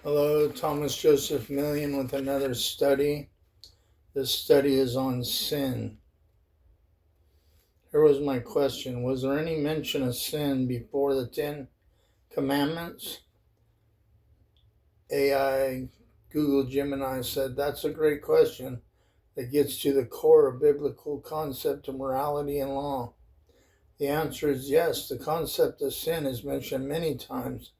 Hello, Thomas Joseph Millian with another study. This study is on sin. Here was my question. Was there any mention of sin before the 10 Commandments? AI Google Gemini said, that's a great question that gets to the core of biblical concept of morality and law. The answer is yes. The concept of sin is mentioned many times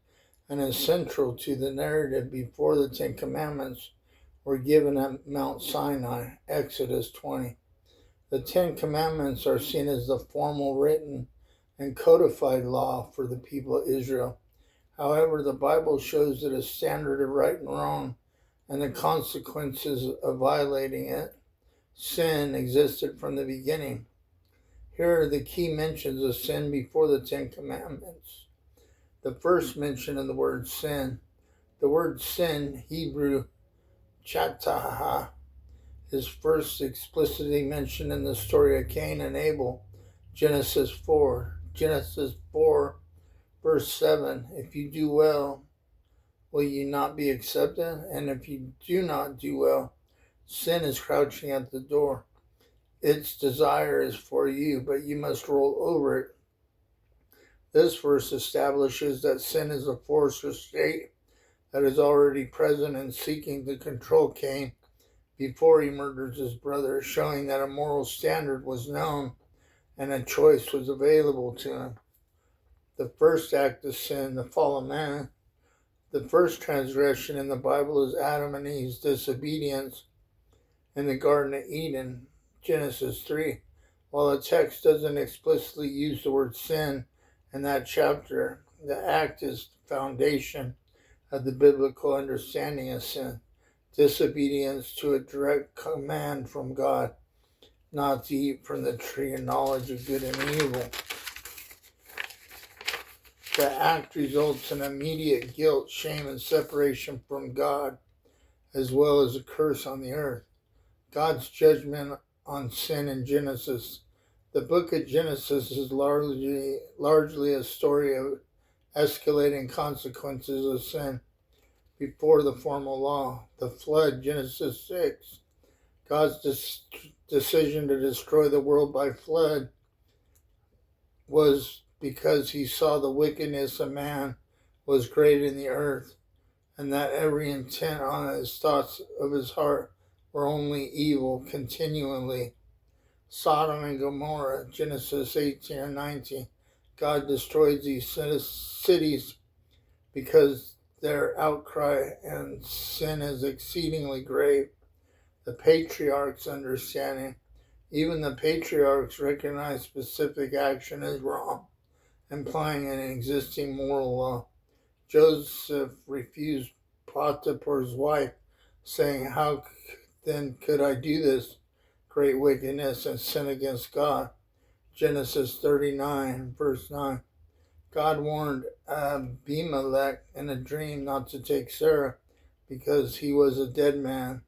and is central to the narrative before the 10 Commandments were given at Mount Sinai, Exodus 20. The 10 Commandments are seen as the formal written and codified law for the people of Israel. However, the Bible shows that a standard of right and wrong and the consequences of violating it, sin, existed from the beginning. Here are the key mentions of sin before the 10 Commandments. The first mention of the word sin. The word sin, Hebrew, chataha, is first explicitly mentioned in the story of Cain and Abel, Genesis 4. Genesis 4, verse 7. If you do well, will you not be accepted? And if you do not do well, sin is crouching at the door. Its desire is for you, but you must roll over it. This verse establishes that sin is a force or state that is already present and seeking to control Cain before he murders his brother, showing that a moral standard was known and a choice was available to him. The first act of sin, the fall of man. The first transgression in the Bible is Adam and Eve's disobedience in the Garden of Eden, Genesis 3. While the text doesn't explicitly use the word sin in that chapter, the act is the foundation of the biblical understanding of sin. Disobedience to a direct command from God, not to eat from the tree of knowledge of good and evil. The act results in immediate guilt, shame, and separation from God, as well as a curse on the earth. God's judgment on sin in Genesis. The book of Genesis is largely a story of escalating consequences of sin before the formal law. The flood, Genesis 6. God's decision to destroy the world by flood was because he saw the wickedness of man was great in the earth, and that every intent on his thoughts of his heart were only evil continually. Sodom and Gomorrah, Genesis 18 and 19. God destroys these cities because their outcry and sin is exceedingly grave. The patriarchs' understanding. Even the patriarchs recognize specific action as wrong, implying an existing moral law. Joseph refused Potiphar's wife, saying, how then could I do this great wickedness and sin against God? Genesis 39, verse 9. God warned Abimelech in a dream not to take Sarah because he was a dead man,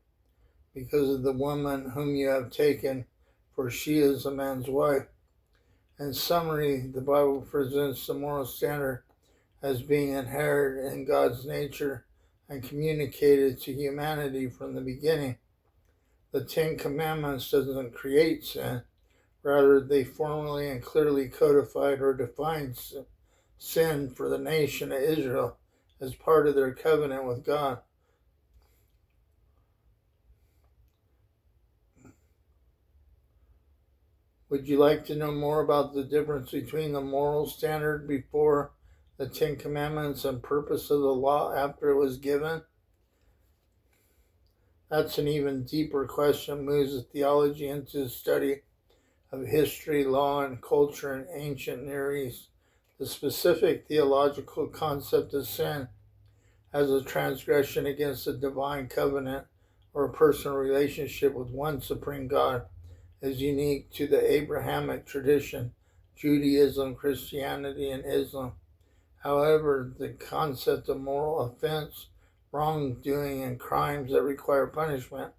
because of the woman whom you have taken, for she is a man's wife. In summary, the Bible presents the moral standard as being inherent in God's nature and communicated to humanity from the beginning. The 10 Commandments doesn't create sin. Rather, they formally and clearly codified or defined sin for the nation of Israel as part of their covenant with God. Would you like to know more about the difference between the moral standard before the 10 Commandments and purpose of the law after it was given? That's an even deeper question, moves the theology into the study of history, law, and culture in ancient Near East. The specific theological concept of sin as a transgression against a divine covenant or a personal relationship with one supreme God is unique to the Abrahamic tradition, Judaism, Christianity, and Islam. However, the concept of moral offense, wrongdoing, and crimes that require punishment,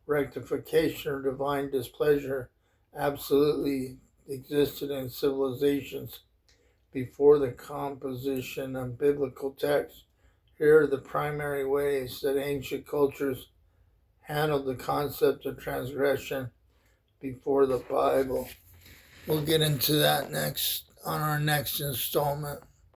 rectification, or divine displeasure absolutely existed in civilizations before the composition of biblical texts. Here are the primary ways that ancient cultures handled the concept of transgression before the Bible. We'll get into that next on our next installment.